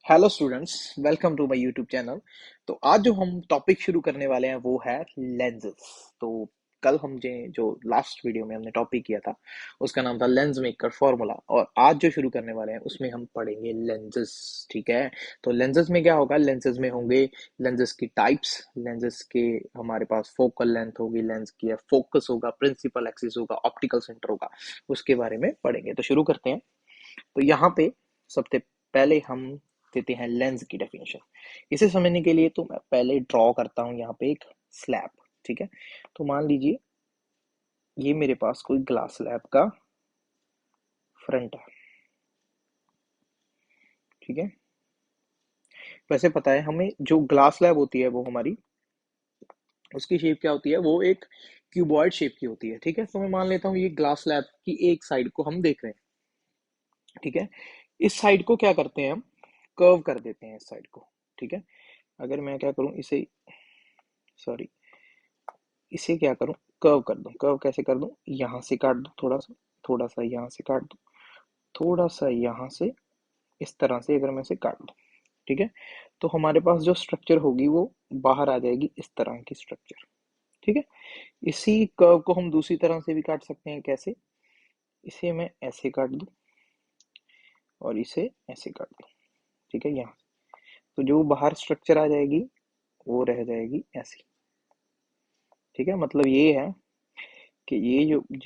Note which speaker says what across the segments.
Speaker 1: Hello students, welcome to my YouTube channel. तो आज जो हम टॉपिक शुरू करने वाले हैं वो है लेंसेज। तो कल हम जो लास्ट वीडियो में हमने टॉपिक किया था उसका नाम था लेंस मेकर फॉर्मूला, और आज जो शुरू करने वाले हैं उसमें हम पढ़ेंगे लेंसेज। ठीक है। तो लेंसेज में क्या होगा, लेंसेज में होंगे लेंसेज की टाइप्स, लेंसेज के हमारे पास फोकल लेंथ होगी, लेंस की फोकस होगा, प्रिंसिपल एक्सिस होगा, ऑप्टिकल सेंटर होगा, उसके बारे में पढ़ेंगे। तो शुरू करते हैं। तो यहाँ पे सबसे पहले हम देते हैं लेंस की डेफिनेशन। इसे समझने के लिए तो मैं पहले ड्रॉ करता हूँ यहाँ पे एक स्लैब। ठीक है। तो मान लीजिए ये मेरे पास कोई ग्लास स्लैब का फ्रंट है। ठीक है। वैसे पता है हमें जो ग्लास स्लैब होती है वो हमारी उसकी शेप क्या होती है, वो एक क्यूबॉइड शेप की होती है। ठीक है। तो मैं मान लेता हूँ ये ग्लास स्लैब की एक साइड को हम देख रहे हैं। ठीक है। इस साइड को क्या करते हैं हम, कर्व कर देते हैं इस साइड को। ठीक है। अगर मैं क्या करूं इसे, सॉरी, इसे क्या करूं, कर्व कर दूं। कर्व कैसे कर दूं, यहां से काट दूं थोड़ा सा, थोड़ा सा यहां से काट दूं, थोड़ा सा यहां से, इस तरह से अगर मैं इसे काट दूं। ठीक है। तो हमारे पास जो स्ट्रक्चर होगी वो बाहर आ जाएगी, इस तरह की स्ट्रक्चर। ठीक है। इसी कर्व को हम दूसरी तरह से भी काट सकते हैं। कैसे, इसे मैं ऐसे काट दूं और इसे ऐसे काट दूं। ठीक है। यहाँ तो जो बाहर स्ट्रक्चर आ जाएगी वो रह जाएगी ऐसी। ठीक है। मतलब ये है कि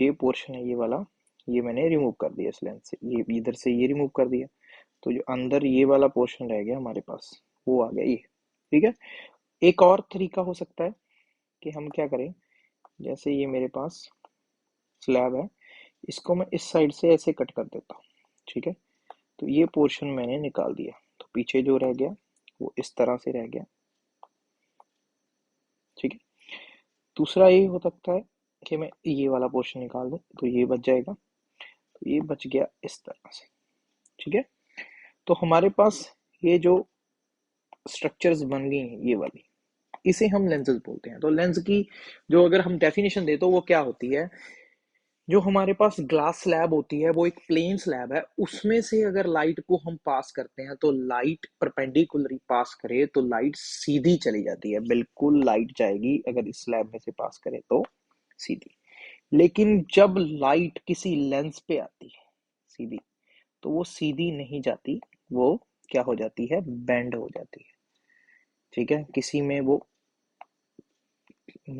Speaker 1: ये पोर्शन है, ये वाला, ये मैंने रिमूव कर दिया इस लेंस से, ये इधर से ये रिमूव कर दिया। तो जो अंदर ये वाला पोर्शन रह गया हमारे पास वो आ गया ये। ठीक है। एक और तरीका हो सकता है कि हम क्या करें, जैसे ये मेरे पास स्लैब है, इसको मैं इस साइड से ऐसे कट कर देता हूँ। ठीक है। तो ये पोर्शन मैंने निकाल दिया, तो पीछे जो रह गया वो इस तरह से रह गया। ठीक है। दूसरा ये हो सकता है कि मैं ये वाला पोर्शन निकाल दूं, तो ये बच जाएगा, तो ये बच गया इस तरह से। ठीक है। तो हमारे पास ये जो स्ट्रक्चर्स बन गई हैं ये वाली, इसे हम लेंसेज बोलते हैं। तो लेंस की जो अगर हम डेफिनेशन दे तो वो क्या होती है, जो हमारे पास ग्लास स्लैब होती है वो एक प्लेन स्लैब है, उसमें से अगर लाइट को हम पास करते हैं तो लाइट परपेंडिकुलरली पास करे तो लाइट सीधी चली जाती है, बिल्कुल लाइट जाएगी अगर इस स्लैब में से पास करे तो सीधी। लेकिन जब लाइट किसी लेंस पे आती है सीधी, तो वो सीधी नहीं जाती, वो क्या हो जाती है, बेंड हो जाती है। ठीक है। किसी में वो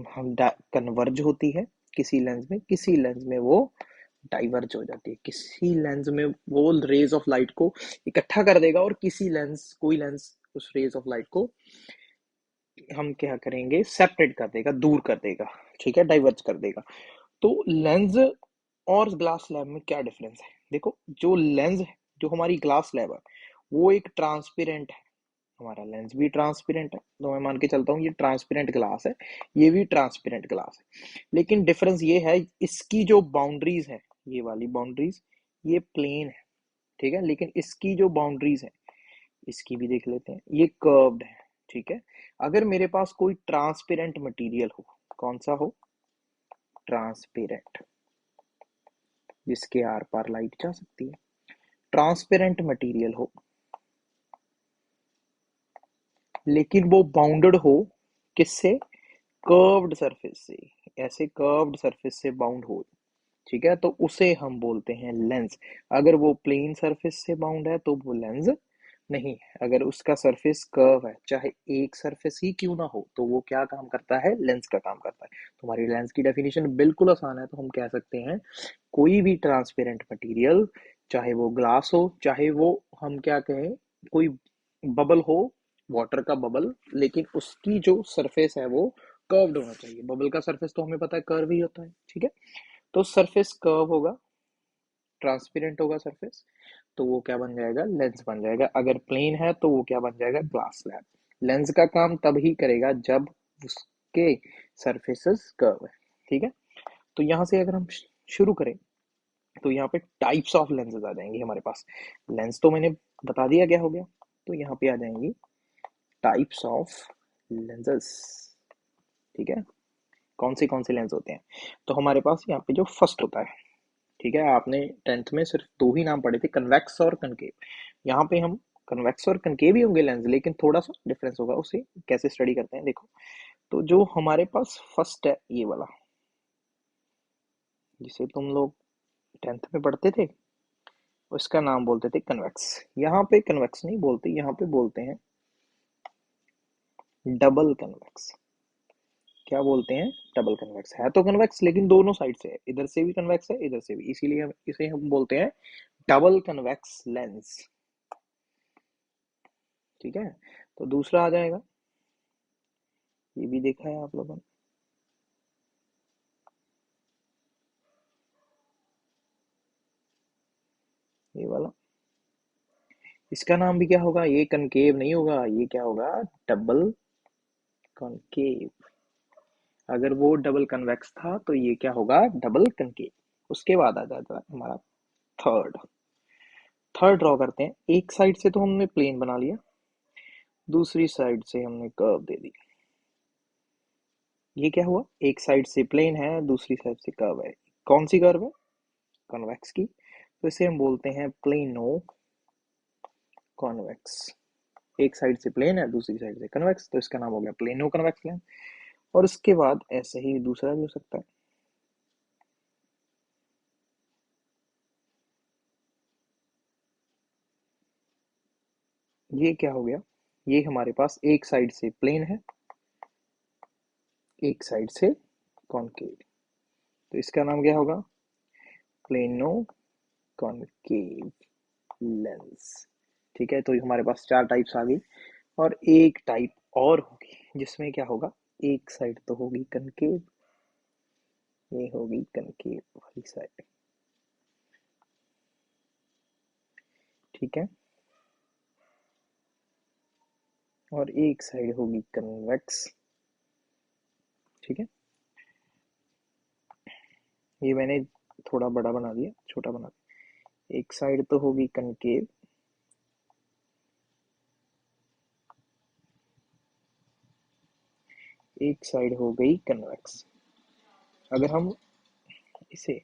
Speaker 1: हम कन्वर्ज होती है, किसी लेंस में, किसी लेंस में वो डाइवर्ज हो जाती है। किसी लेंस में वो रेज ऑफ लाइट को इकट्ठा कर देगा और किसी लेंस, कोई लेंस उस रेज ऑफ लाइट को हम क्या करेंगे, सेपरेट कर देगा, दूर कर देगा। ठीक है, डाइवर्ज कर देगा। तो लेंस और ग्लास स्लैब में क्या डिफरेंस है, देखो। जो लेंस है, जो हमारी ग्लास स्लैब है, वो एक ट्रांसपेरेंट है। हमारा लेंस भी ट्रांसपेरेंट है, तो मैं मान के चलता हूँ ये ट्रांसपेरेंट ग्लास है, ये भी ट्रांसपेरेंट ग्लास है। लेकिन डिफरेंस ये है, इसकी जो बाउंड्रीज है, ये वाली बाउंड्रीज, ये प्लेन है। ठीक है। लेकिन इसकी जो बाउंड्रीज है, इसकी भी देख लेते हैं, ये कर्व्ड है। ठीक है। अगर मेरे पास कोई ट्रांसपेरेंट मटेरियल हो, कौन सा हो, ट्रांसपेरेंट, जिसके आर पार लाइट जा सकती है, ट्रांसपेरेंट मटेरियल हो, लेकिन वो बाउंडेड हो किससे, कर्व्ड सरफेस से, ऐसे कर्व्ड सरफेस से बाउंड हो। ठीक है। तो उसे हम बोलते हैं लेंस। अगर वो प्लेन सरफेस से बाउंड है तो वो लेंस नहीं है। अगर उसका सरफेस कर्व है, चाहे एक सरफेस ही क्यों ना हो, तो वो क्या काम करता है, लेंस का काम करता है। तो हमारी लेंस की डेफिनेशन बिल्कुल आसान है। तो हम कह सकते हैं कोई भी ट्रांसपेरेंट मटेरियल, चाहे वो ग्लास हो, चाहे वो हम क्या कहें, कोई बबल हो, वाटर का बबल, लेकिन उसकी जो सरफेस है वो कर्व्ड होना चाहिए। बबल का सरफेस तो हमें पता है कर्व ही होता है। ठीक है। तो सरफेस कर्व होगा, ट्रांसपेरेंट होगा सरफेस, तो वो क्या बन जाएगा, लेंस बन जाएगा। अगर प्लेन है तो वो क्या बन जाएगा, ग्लास स्लैब। लेंस का काम तब ही करेगा जब उसके सरफेसेस कर्व है। ठीक है। तो यहाँ से अगर हम शुरू करें तो यहाँ पे टाइप्स ऑफ लेंसेज आ जाएंगे हमारे पास। लेंस तो मैंने बता दिया क्या हो गया, तो यहाँ पे आ जाएंगी टाइप्स ऑफ लेंसेज। ठीक है। कौन से लेंस होते हैं, तो हमारे पास यहाँ पे जो फर्स्ट होता है, ठीक है, आपने टेंथ में सिर्फ दो ही नाम पढ़े थे, कन्वेक्स और कनकेव। यहाँ पे हम कन्वेक्स और कनकेव ही होंगे लेंस, लेकिन थोड़ा सा डिफरेंस होगा। उसे कैसे स्टडी करते हैं देखो। तो जो हमारे पास फर्स्ट है ये वाला, जिसे तुम लोग 10th में पढ़ते थे, उसका नाम बोलते थे कन्वेक्स। यहाँ पे कन्वेक्स नहीं बोलते, यहाँ पे बोलते हैं डबल कन्वेक्स। क्या बोलते हैं? Double convex. है तो कन्वेक्स लेकिन दोनों साइड से है, इधर से भी कन्वेक्स है इधर से भी, इसीलिए हम इसे हम बोलते हैं डबल कन्वेक्स लेंस। ठीक है, तो दूसरा आ जाएगा, ये भी देखा है आप लोगों ने, ये वाला। इसका नाम भी क्या होगा? ये कनकेव नहीं होगा, ये क्या होगा? Double concave. अगर वो डबल कन्वेक्स था तो ये क्या होगा? Double concave. उसके बाद आ जाता है हमारा थर्ड। थर्ड ड्रॉ करते हैं। एक साइड से तो हमने प्लेन बना लिया, दूसरी साइड से हमने कर्व दे दी। ये क्या हुआ? एक साइड से प्लेन है, दूसरी साइड से कर्व है। कौन सी कर्व है? कॉन्वेक्स की। तो इसे हम बोलते हैं प्लेनो कॉन्वेक्स। एक साइड से प्लेन है, दूसरी साइड से कन्वेक्स, तो इसका नाम हो गया प्लेनो कन्वेक्स लेंस। और उसके बाद ऐसे ही दूसरा भी हो सकता है। ये क्या हो गया? ये हमारे पास एक साइड से प्लेन है, एक साइड से कॉनकेव, तो इसका नाम क्या होगा? Plano concave lens. ठीक है, तो हमारे पास चार टाइप्स आ गई। और एक टाइप और होगी जिसमें क्या होगा? एक साइड तो होगी कनकेव, ये होगी कनकेव वाली साइड। ठीक है, और एक साइड होगी कन्वेक्स। ठीक है, ये मैंने थोड़ा बड़ा बना दिया, छोटा बना दिया। एक साइड तो होगी कनकेव, एक साइड हो गई कन्वेक्स। अगर हम इसे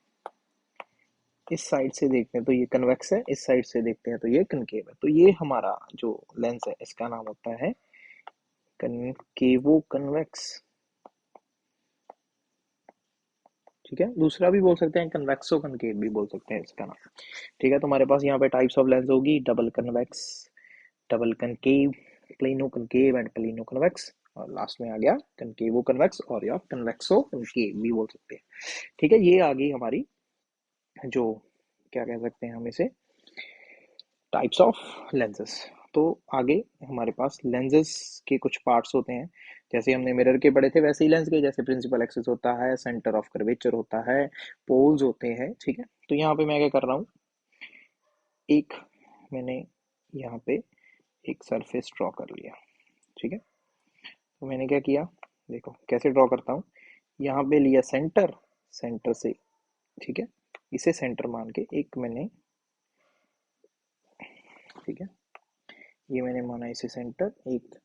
Speaker 1: इस साइड से देखते हैं तो ये कन्वेक्स है, इस साइड से देखते हैं तो ये कनकेव है। तो ये हमारा जो लेंस है इसका नाम होता है कनकेवो कन्वेक्स। ठीक है, दूसरा भी बोल सकते हैं, कन्वेक्सो कनकेव भी बोल सकते हैं इसका नाम। ठीक है, तो हमारे पास यहाँ पे टाइप्स ऑफ लेंस होगी, double convex, double concave, plano concave and plano convex. और लास्ट में आ गया कनकेवो कन्वेक्स, और या कन्वेक्सो कनकेव भी बोल सकते हैं। ठीक है, ये आ गई हमारी जो, क्या कह सकते हैं हम इसे, टाइप्स ऑफ लेंसेस। तो आगे हमारे पास लेंसेस के कुछ पार्ट्स होते हैं। जैसे हमने मिरर के पढ़े थे वैसे ही लेंस के, जैसे प्रिंसिपल एक्सिस होता है, सेंटर ऑफ कर्वेचर होता है, पोल्स होते हैं। ठीक है, तो यहाँ पे मैं क्या कर रहा हूँ, एक मैंने यहाँ पे एक सरफेस ड्रॉ कर लिया। ठीक है, तो मैंने क्या किया, देखो कैसे ड्रॉ करता हूँ। यहाँ पे लिया सेंटर, सेंटर से, ठीक है, इसे सेंटर मान के एक मैंने, ठीक है, ये मैंने माना इसे सेंटर, एक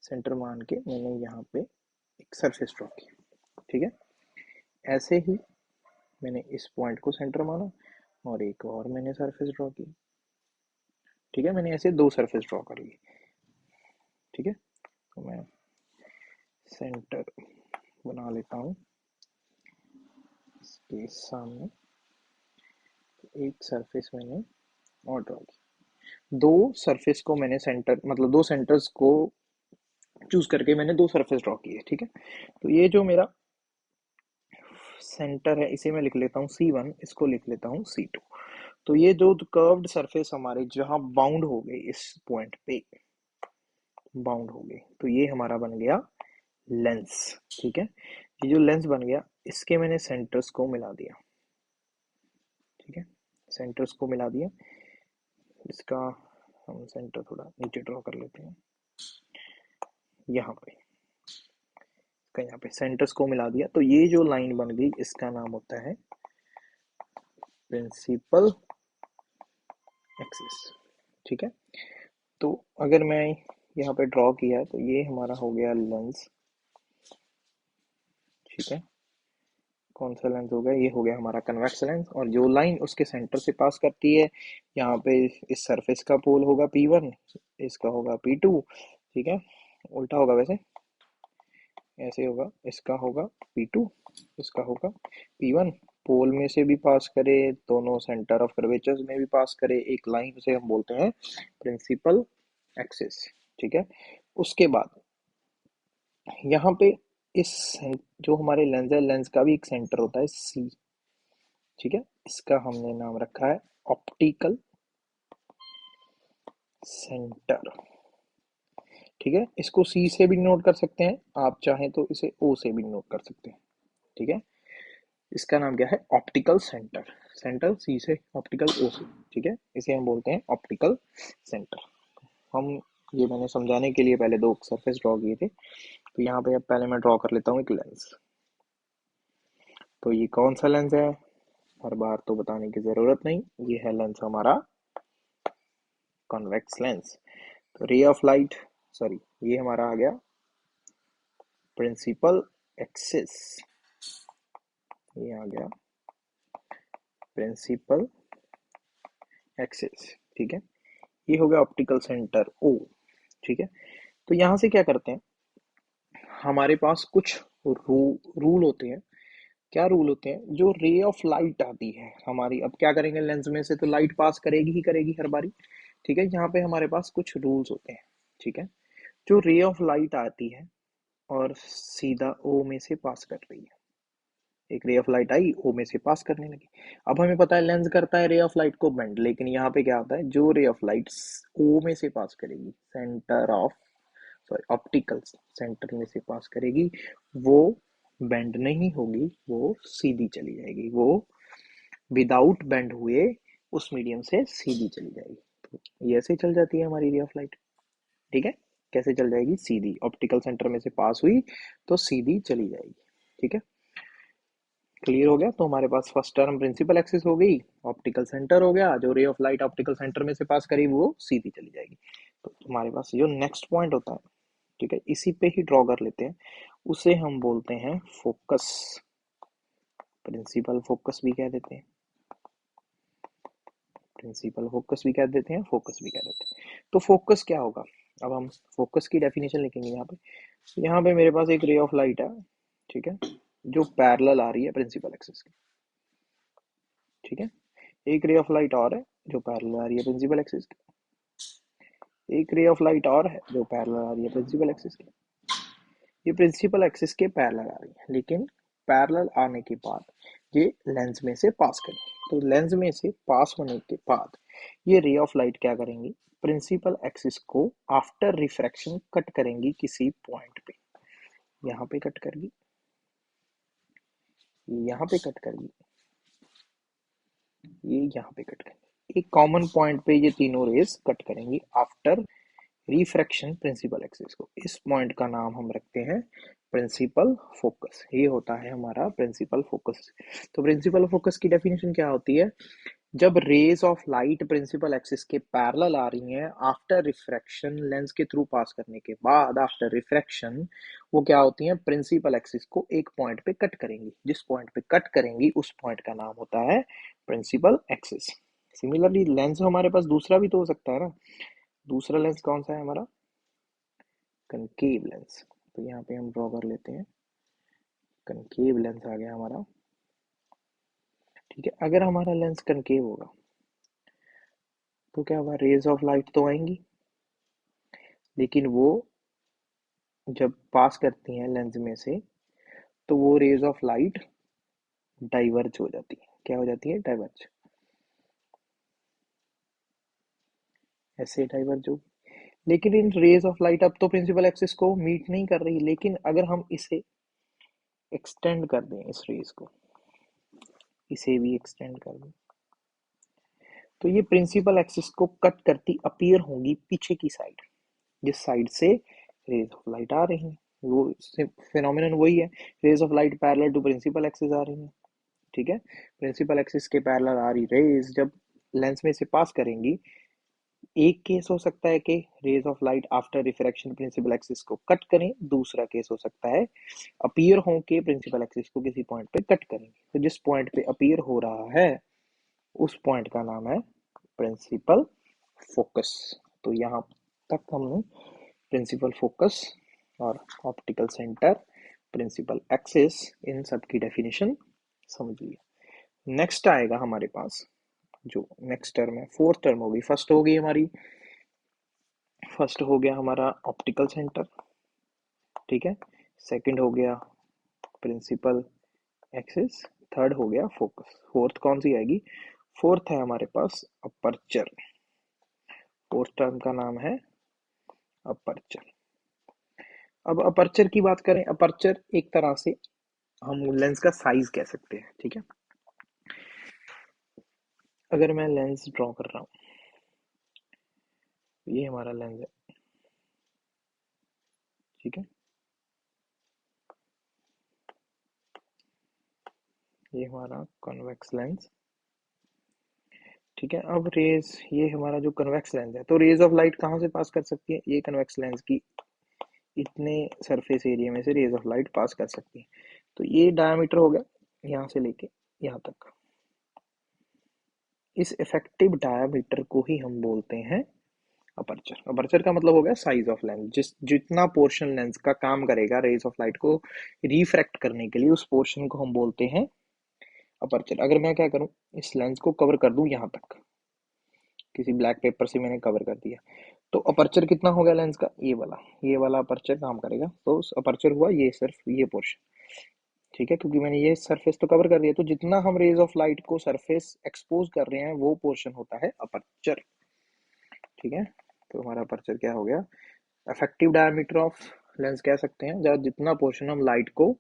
Speaker 1: सेंटर मान के मैंने यहाँ पे एक सरफेस ड्रॉ की। ठीक है, ऐसे ही मैंने इस पॉइंट को सेंटर माना और एक और मैंने सरफेस ड्रॉ की। ठीक है, मैंने ऐसे दो सरफेस ड्रॉ कर ली। ठीक है, तो मैं सेंटर बना लेता हूँ इसके सामने, एक सरफेस मैंने और ड्रॉ की। दो सरफेस को मैंने सेंटर, मतलब दो सेंटर्स को चूज करके मैंने दो सरफेस ड्रॉ किए। ठीक है, तो ये जो मेरा सेंटर है इसे मैं लिख लेता हूँ C1, इसको लिख लेता हूँ C2। तो ये जो कर्व्ड सरफेस हमारे जहां बाउंड हो गए, इस पॉइंट पे बाउंड हो गए, तो ये हमारा बन गया लेंस। ठीक है, ये जो लेंस बन गया इसके मैंने सेंटर्स को मिला दिया। ठीक है, सेंटर्स को मिला दिया। इसका हम सेंटर थोड़ा नीचे ड्रॉ कर लेते हैं, यहाँ पे, यहाँ पे सेंटर्स को मिला दिया। तो ये जो लाइन बन गई इसका नाम होता है प्रिंसिपल एक्सिस। ठीक है, तो अगर मैं यहाँ पे ड्रॉ किया तो ये हमारा हो गया लेंस। ठीक है, कौन सा लेंस हो गया, ये हो गया हमारा कन्वेक्स लेंस, और जो लाइन उसके सेंटर से पास करती है, यहाँ पे इस सरफेस का पोल होगा P1, इसका होगा P2, ठीक है, उल्टा होगा वैसे, ऐसे होगा, इसका होगा P2, इसका होगा P1, पोल में से भी पास करे, दोनों सेंटर ऑफ कर्वेचर्स में भी पास करे, एक लाइन से हम बोलते हैं प्रिंसिपल एक्सिस, ठीक है। उसके बाद यहाँ पे इस जो हमारे लेंस है, लेंस का भी एक सेंटर होता है C, ठीक है, इसका हमने नाम रखा है ऑप्टिकल सेंटर, ठीक है। इसको C से भी नोट कर सकते हैं, आप चाहें तो इसे O से भी नोट कर सकते हैं, ठीक है। इसका नाम क्या है, ऑप्टिकल सेंटर, सेंटर C से, ऑप्टिकल O से, ठीक है, इसे हम बोलते हैं ऑप्टिकल सेंटर। हम ये मैंने समझाने के लिए पहले दो सरफेस ड्रॉ किए थे, तो यहाँ पे अब पहले मैं ड्रॉ कर लेता हूँ एक लेंस। तो ये कौन सा लेंस है, हर बार तो बताने की जरूरत नहीं, ये है लेंस हमारा कॉन्वेक्स लेंस। तो रे ऑफ लाइट, सॉरी, ये हमारा आ गया प्रिंसिपल एक्सिस, ये आ गया प्रिंसिपल एक्सिस, ठीक है। ये हो गया ऑप्टिकल सेंटर O, ठीक है। तो यहाँ से क्या करते हैं, हमारे पास कुछ रूल होते हैं। क्या रूल होते हैं, जो रे ऑफ लाइट आती है हमारी, अब क्या करेंगे, लेंस में से तो लाइट पास करेगी ही करेगी हर बारी, ठीक है। यहाँ पे हमारे पास कुछ रूल्स होते हैं, ठीक है। जो रे ऑफ लाइट आती है और सीधा O में से पास कर रही है, एक ray of light I, O में से पास करने लगी। अब हमें पता है लेंस करता है रे ऑफ लाइट को बेंड, लेकिन यहाँ पे क्या होता है, जो रे ऑफ लाइट O में से पास करेगी, centre of, sorry, optical centre में से पास करेगी, वो बेंड नहीं होगी, वो सीधी चली जाएगी, वो विदाउट बेंड हुए उस मीडियम से सीधी चली जाएगी। तो ये ऐसे चल जाती है हमारी रे ऑफ लाइट, ठीक है। कैसे चल जाएगी, सीधी, ऑप्टिकल सेंटर में से पास हुई तो सीधी चली जाएगी, ठीक है। क्लियर हो गया। तो हमारे पास फर्स्ट टर्म प्रिंसिपल एक्सिस हो गई, ऑप्टिकल सेंटर हो गया, जो ray of light optical centre में से पास करी वो सीधी चली जाएगी। तो हमारे पास जो नेक्स्ट पॉइंट होता है, ठीक है, इसी पे ही ड्रॉ कर लेते हैं, उसे हम बोलते हैं फोकस, प्रिंसिपल फोकस भी कह देते हैं, प्रिंसिपल फोकस भी कह देते हैं, फोकस भी कह देते हैं। तो फोकस क्या होगा, अब हम फोकस की डेफिनेशन लिखेंगे यहाँ पे। यहाँ पे मेरे पास एक रे ऑफ लाइट है, ठीक है, जो पैरेलल आ रही है प्रिंसिपल एक्सिस की, ठीक है। एक रे ऑफ लाइट और है जो पैरेलल आ रही है प्रिंसिपल एक्सिस की, एक रे ऑफ लाइट और है जो पैरेलल आ रही है प्रिंसिपल एक्सिस की। ये प्रिंसिपल एक्सिस के पैरेलल आ रही है, लेकिन पैरेलल आने के बाद ये लेंस में से पास करेंगे। तो लेंस में से पास होने के बाद ये रे ऑफ लाइट क्या करेंगी, प्रिंसिपल एक्सिस को आफ्टर रिफ्रैक्शन कट करेंगी किसी पॉइंट पे, यहाँ पे कट करेगी, यहाँ पे कट करेगी, ये यहाँ पे कट करेंगी, एक कॉमन पॉइंट पे ये तीनों रेस कट करेंगी आफ्टर रिफ्रैक्शन प्रिंसिपल एक्सिस को। इस पॉइंट का नाम हम रखते हैं प्रिंसिपल फोकस, ये होता है हमारा प्रिंसिपल फोकस। तो प्रिंसिपल फोकस की डेफिनेशन क्या होती है, जब rays of light principal axis के पैरेलल आ रही हैं आफ्टर रिफ्रैक्शन, लेंस के थ्रू पास करने के बाद आफ्टर रिफ्रैक्शन, वो क्या होती हैं, प्रिंसिपल एक्सिस को एक पॉइंट पे कट करेंगी, जिस पॉइंट पे कट करेंगी उस पॉइंट का नाम होता है प्रिंसिपल एक्सिस। सिमिलरली लेंस हमारे पास दूसरा भी तो हो सकता है ना, दूसरा लेंस कौन सा है हमारा, कनकेव लेंस। तो यहाँ पे हम ड्रॉ कर लेते हैं, कनकेव लेंस आ गया हमारा, ठीक है। अगर हमारा लेंस कनकेव होगा तो क्या होगा, रेज ऑफ लाइट तो आएंगी, लेकिन वो जब पास करती हैं लेंस में से तो वो रेज ऑफ लाइट डाइवर्ज हो जाती है, क्या हो जाती है, डाइवर्ज, ऐसे डाइवर्ज हो। लेकिन इन रेज ऑफ लाइट अब तो प्रिंसिपल एक्सिस को मीट नहीं कर रही, लेकिन अगर हम इसे एक्सटेंड कर दें, इस रेज को, इसे भी एक्सटेंड कर दें, तो ये प्रिंसिपल एक्सिस को कट करती अपीयर होंगी पीछे की साइड, जिस साइड से रेज ऑफ लाइट आ रही हैं, वो फिनोमिनन वही है, rays of light parallel to principal axis आ रही है, ठीक है। प्रिंसिपल एक्सिस के पैरेलल आ रही रेज जब लेंस में से पास करेंगी एक केस हो सकता है कि rays of light after refraction principal axis को कट करें, दूसरा केस हो सकता है अपीयर हो के प्रिंसिपल एक्सिस को किसी पॉइंट पे कट करेंगे। तो जिस पॉइंट पे अपीयर हो रहा है उस पॉइंट का नाम है प्रिंसिपल फोकस। तो यहाँ तक हमने प्रिंसिपल फोकस और ऑप्टिकल सेंटर, प्रिंसिपल एक्सिस, इन सब की डेफिनेशन समझ लिया। नेक्स्ट आएगा हमारे पास जो नेक्स्ट टर्म है, फोर्थ टर्म होगी, फर्स्ट होगी हमारी, फर्स्ट हो गया हमारा ऑप्टिकल सेंटर, ठीक है, सेकंड हो गया प्रिंसिपल एक्सिस, थर्ड हो गया फोकस, फोर्थ कौन सी आएगी? फोर्थ है हमारे पास अपर्चर। फोर्थ टर्म का नाम है अपर्चर। अब अपर्चर की बात करें, अपर्चर एक तरह से हम लेंस का साइज कह सकते हैं, ठीक है। अगर मैं लेंस ड्रॉ कर रहा हूँ, ये हमारा लेंस है, ठीक है, ये हमारा कॉन्वेक्स लेंस, ठीक है। अब रेज, ये हमारा जो कन्वेक्स लेंस है, तो रेज ऑफ लाइट कहाँ से पास कर सकती है? ये कन्वेक्स लेंस की इतने सरफेस एरिया में से रेज ऑफ लाइट पास कर सकती है। तो ये डायमीटर हो गया यहाँ से लेके यहाँ तक। इस इफेक्टिव डायमीटर को ही हम बोलते हैं अपर्चर। अपर्चर का मतलब हो गया साइज ऑफ लेंस, जितना पोर्शन लेंस का काम करेगा रेज ऑफ लाइट को रिफ्रैक्ट करने के लिए, उस पोर्शन को हम बोलते हैं अपर्चर। अगर मैं क्या करूं, इस लेंस को कवर कर दूं यहाँ तक, किसी ब्लैक पेपर से मैंने कवर कर दिया, तो अपर्चर कितना हो गया लेंस का? ये वाला अपर्चर काम करेगा। तो अपर्चर हुआ ये सिर्फ ये पोर्शन, ठीक है, क्योंकि मैंने ये सरफेस तो कवर कर दिया। तो जितना हम रेज ऑफ लाइट को सरफेस एक्सपोज कर रहे हैं वो पोर्शन होता है अपर्चर, ठीक है। तो हमारा अपर्चर क्या हो गया? इफेक्टिव डायमीटर ऑफ लेंस कह सकते हैं, जब जितना पोर्शन हम लाइट को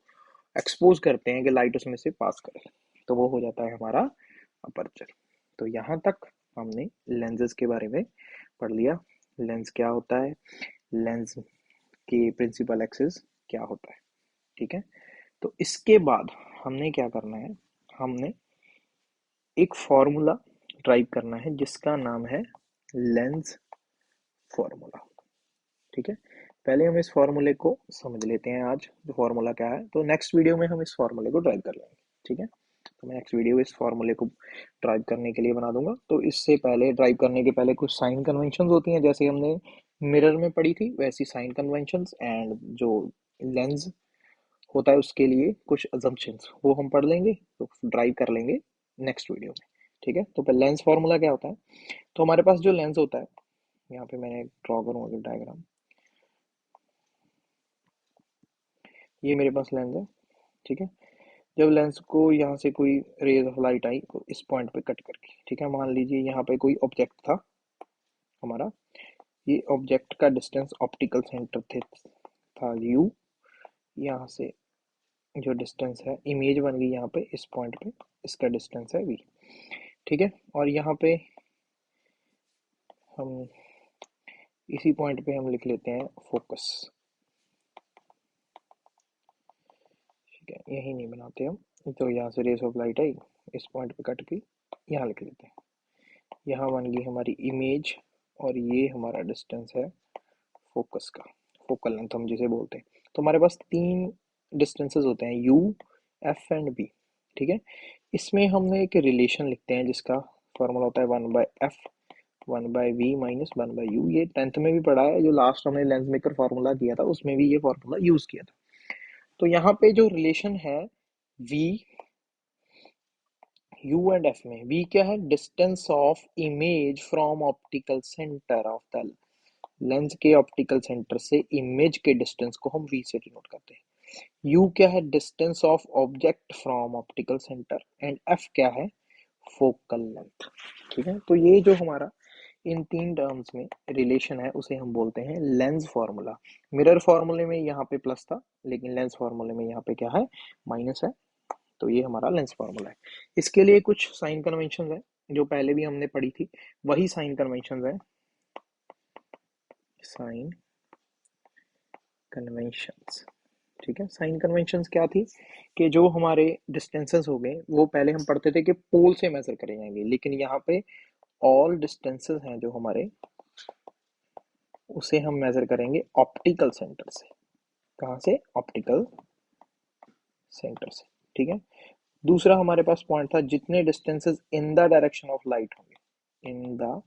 Speaker 1: एक्सपोज करते हैं कि लाइट उसमें से पास करे, तो वो हो जाता है हमारा अपर्चर। तो यहाँ तक हमने लेंसेज के बारे में पढ़ लिया। लेंस क्या होता है, लेंस की प्रिंसिपल एक्सिस क्या होता है, ठीक है। तो इसके बाद हमने क्या करना है, हमने एक फॉर्मूला ड्राइव करना है जिसका नाम है लेंस फॉर्मूला, ठीक है। पहले हम इस फॉर्मूले को समझ लेते हैं आज, जो फॉर्मूला क्या है, तो नेक्स्ट वीडियो में हम इस फॉर्मूले को ड्राइव कर लेंगे, ठीक है। तो मैं नेक्स्ट वीडियो इस फॉर्मूले को ड्राइव करने के लिए बना दूंगा। तो इससे पहले, ड्राइव करने के पहले कुछ साइन कन्वेंशन होती हैं, जैसे हमने मिरर में पढ़ी थी वैसी साइन कन्वेंशन, एंड जो लेंस होता है उसके लिए कुछ अजम्पशंस, वो हम पढ़ लेंगे, तो ड्राइव कर लेंगे नेक्स्ट वीडियो में, ठीक है। तो पहले लेंस फॉर्मूला क्या होता है, तो हमारे पास जो लेंस होता है, यहाँ पे मैंने ड्रॉ करूँगा डायग्राम, ये मेरे पास लेंस है, ठीक है। जब लेंस को यहाँ से कोई रेज ऑफ लाइट आई तो इस पॉइंट पे कट करके, ठीक है, मान लीजिए यहाँ पे कोई ऑब्जेक्ट था हमारा, ये ऑब्जेक्ट का डिस्टेंस ऑप्टिकल सेंटर थे था यू, यहाँ से जो डिस्टेंस है, इमेज बन गई यहाँ पे इस पॉइंट पे, इसका डिस्टेंस है वी, ठीक है। और यहाँ पे हम इसी पॉइंट पे हम लिख लेते हैं फोकस, ठीक है, यही नहीं बनाते हम, तो यहाँ से रेस ऑफ लाइट आई इस पॉइंट पे कट के यहाँ लिख लेते हैं, यहाँ बन गई हमारी इमेज, और ये हमारा डिस्टेंस है फोकस का, फोकल लेंथ हम जिसे बोलते हैं। तो हमारे पास तीन डिस्टेंसेस होते हैं, यू, एफ एंड बी, ठीक है। इसमें हमने एक रिलेशन लिखते हैं जिसका फॉर्मूला होता है 1/f 1/v माइनस 1/u। ये 10th में भी पढ़ा है, जो लास्ट हमने लेंस मेकर फार्मूला किया था उसमें भी ये फार्मूला यूज किया था। तो यहाँ पे जो रिलेशन है v, u एंड f में, v क्या है? Distance of image from optical centre of the lens के ऑप्टिकल सेंटर से इमेज के डिस्टेंस को हम v से डिनोट करते हैं। u क्या है? Distance of object from optical centre, and f क्या है? फोकल लेंथ, ठीक है। तो ये जो हमारा इन तीन टर्म्स में रिलेशन है उसे हम बोलते हैं लेंस फॉर्मूला। मिरर फॉर्मूले में यहाँ पे प्लस था, लेकिन लेंस फॉर्मूले में यहाँ पे क्या है? माइनस है। तो ये हमारा लेंस फॉर्मूला है। इसके लिए कुछ साइन कन्वेंशन है जो पहले भी हमने पढ़ी थी, वही साइन कन्वेंशन है, साइन कन्वेंशंस, ठीक है। साइन कन्वेंशंस क्या थी कि जो हमारे डिस्टेंसेस हो गए वो पहले हम पढ़ते थे कि पोल से मेजर करे जाएंगे, लेकिन यहाँ पे ऑल डिस्टेंसेस हैं जो हमारे उसे हम मेजर करेंगे ऑप्टिकल सेंटर से। कहाँ से? ऑप्टिकल सेंटर से। ठीक है। दूसरा हमारे पास पॉइंट था जितने distances in the direction of light होंगे, in the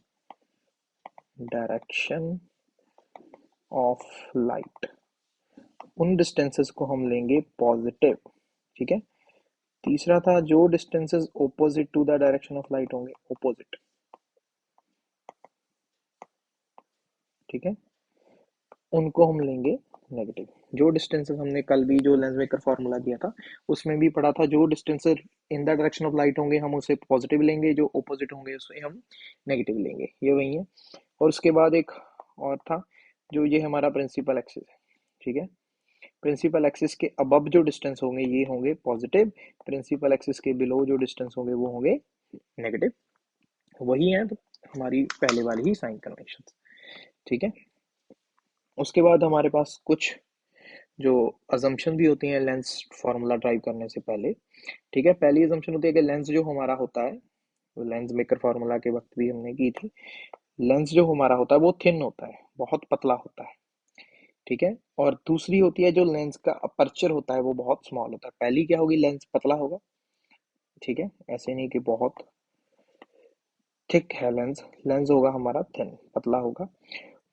Speaker 1: direction of light, उन डिस्टेंसेस को हम लेंगे पॉजिटिव। ठीक है। तीसरा था जो distances opposite to the direction of light होंगे, ऑपोजिट। ठीक है। उनको हम लेंगे नेगेटिव। जो डिस्टेंसेस हमने कल भी जो लेंस मेकर फॉर्मूला दिया था उसमें भी पढ़ा था, जो distances in the direction of light होंगे हम उसे पॉजिटिव लेंगे, जो ऑपोजिट होंगे उसे हम नेगेटिव लेंगे। ये वही है। और उसके बाद एक और था, जो ये हमारा प्रिंसिपल एक्सिस है। ठीक है। प्रिंसिपल एक्सिस के अबव जो डिस्टेंस होंगे ये होंगे पॉजिटिव, प्रिंसिपल एक्सिस के बिलो जो डिस्टेंस होंगे वो होंगे नेगेटिव। वही है तो हमारी पहले वाली ही साइन कन्वेंशन। ठीक है। उसके बाद हमारे पास कुछ जो अजम्पशन भी होती हैं लेंस फार्मूला ड्राइव करने से पहले। ठीक है। पहली अजम्पशन होती है कि लेंस जो हमारा होता है, वो लेंस मेकर फार्मूला के वक्त भी हमने की थी, लेंस जो हमारा होता है वो थिन होता है, बहुत पतला होता है। ठीक है। और दूसरी होती है जो लेंस का अपर्चर होता है वो बहुत स्मॉल होता है। पहली क्या होगी? लेंस पतला होगा। ठीक है। ऐसे नहीं कि बहुत थिक है लेंस, लेंस होगा हमारा थिन, पतला होगा।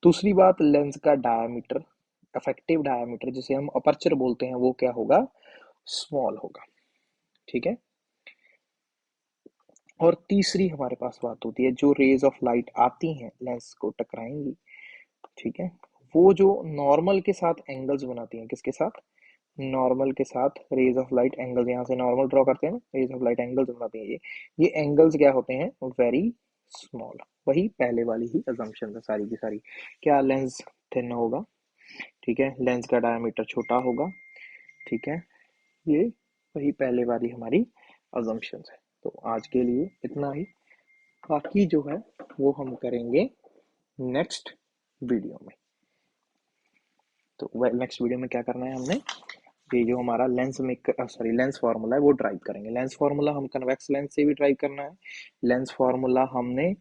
Speaker 1: दूसरी बात, लेंस का डायामीटर, इफेक्टिव डायामीटर जिसे हम अपर्चर बोलते हैं, वो क्या होगा? स्मॉल होगा। ठीक है। और तीसरी हमारे पास बात होती है जो रेज ऑफ लाइट आती हैं लेंस को टकराएंगी। ठीक है। वो जो नॉर्मल के साथ एंगल्स बनाती हैं, किसके साथ? नॉर्मल के साथ रेज ऑफ लाइट एंगल्स, यहाँ से नॉर्मल ड्रॉ करते हैं ना, रेज ऑफ लाइट एंगल्स बनाती हैं ये एंगल्स क्या होते हैं? Very small. वही पहले वाली ही अजम्पशन है सारी की सारी। क्या? लेंस थिन होगा। ठीक है। लेंस का डायमीटर छोटा होगा। ठीक है। ये वही पहले वाली हमारी अजम्पशंस है। तो आज के लिए इतना ही, बाकी जो है वो हम करेंगे नेक्स्ट वीडियो में। तो वह नेक्स्ट वीडियो में क्या करना है हमने, ये जो हमारा lens maker sorry lens formula है वो ड्राइव करेंगे। लेंस फार्मूला हम कन्वेक्स लेंस से भी ड्राइव करना है, लेंस फार्मूला हमने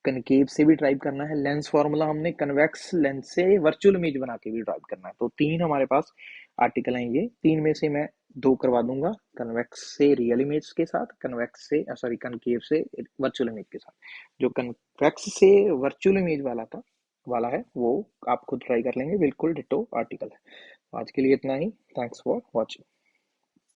Speaker 1: कनकेव से भी ड्राइव करना है, लेंस फार्मूला हमने कन्वेक्स लेंस से वर्चुअल इमेज बना के भी ड्राइव करना है। तो तीन हमारे पास आर्टिकल आएंगे, तीन में से मैं दो करवा दूंगा, कन्वेक्स से रियल इमेज के साथ, कन्वेक्स से सॉरी कनकेव से वर्चुअल इमेज के साथ। जो कन्वेक्स से वर्चुअल इमेज वाला है वो आप खुद ट्राई कर लेंगे, बिल्कुल डिटो आर्टिकल है। आज के लिए इतना ही। Thanks for watching.